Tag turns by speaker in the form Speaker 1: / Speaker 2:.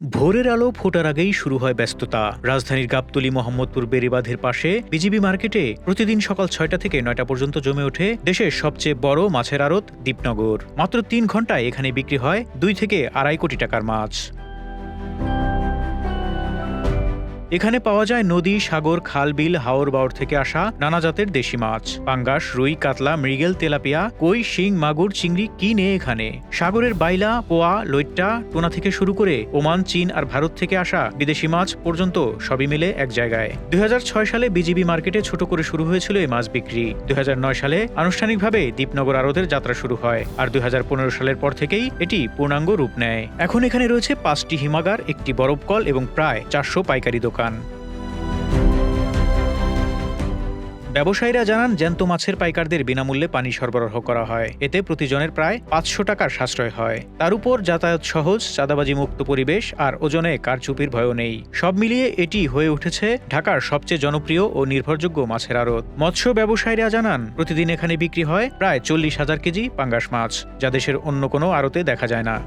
Speaker 1: ভোরের আলো ফোটার আগেই শুরু হয় ব্যস্ততা। রাজধানীর গাবতলী মোহাম্মদপুর বেড়িবাঁধের পাশে বিজিবি মার্কেটে প্রতিদিন সকাল ৬টা থেকে ৯টা পর্যন্ত জমে ওঠে দেশের সবচেয়ে বড় মাছের আড়ত দীপনগর। মাত্র ৩ ঘন্টায় এখানে বিক্রি হয় ২ থেকে আড়াই কোটি টাকার মাছ। এখানে পাওয়া যায় নদী, সাগর, খাল, বিল, হাওর বাওর থেকে আসা নানা জাতের দেশি মাছ। পাঙ্গাস, রুই, কাতলা, মৃগেল, তেলাপিয়া, কই, শিং, মাগুর, চিংড়ি কি নেই এখানে। সাগরের বাইলা, পোয়া, লইট্টা, টোনা থেকে শুরু করে ওমান, চীন আর ভারত থেকে আসা বিদেশি মাছ পর্যন্ত সবই মিলে এক জায়গায়। ২০০৬ সালে বিজিবি মার্কেটে ছোট করে শুরু হয়েছিল এই মাছ বিক্রি। ২০০৯ সালে আনুষ্ঠানিকভাবে দীপনগর আড়তের যাত্রা শুরু হয়, আর ২০১৫ সালের পর থেকেই এটি পূর্ণাঙ্গ রূপ নেয়। এখন এখানে রয়েছে 5টি হিমাগার, একটি বরফকল এবং প্রায় ৪০০ পাইকারি দোকান। ব্যবসায়ীরা জানান, জ্যান্ত মাছের পাইকারদের বিনামূল্যে পানি সরবরাহ করা হয়। এতে প্রতিজনের প্রায় ৫০০ টাকার সাশ্রয় হয়। তার উপর যাতায়াত সহজ, চাঁদাবাজি মুক্ত পরিবেশ আর ওজনে কারচুপির ভয়ও নেই। সব মিলিয়ে এটি হয়ে উঠেছে ঢাকার সবচেয়ে জনপ্রিয় ও নির্ভরযোগ্য মাছের আড়ত। মৎস্য ব্যবসায়ীরা জানান, প্রতিদিন এখানে বিক্রি হয় প্রায় ৪০,০০০ কেজি পাঙ্গাস মাছ, যা দেশের অন্য কোনো আড়তে দেখা যায় না।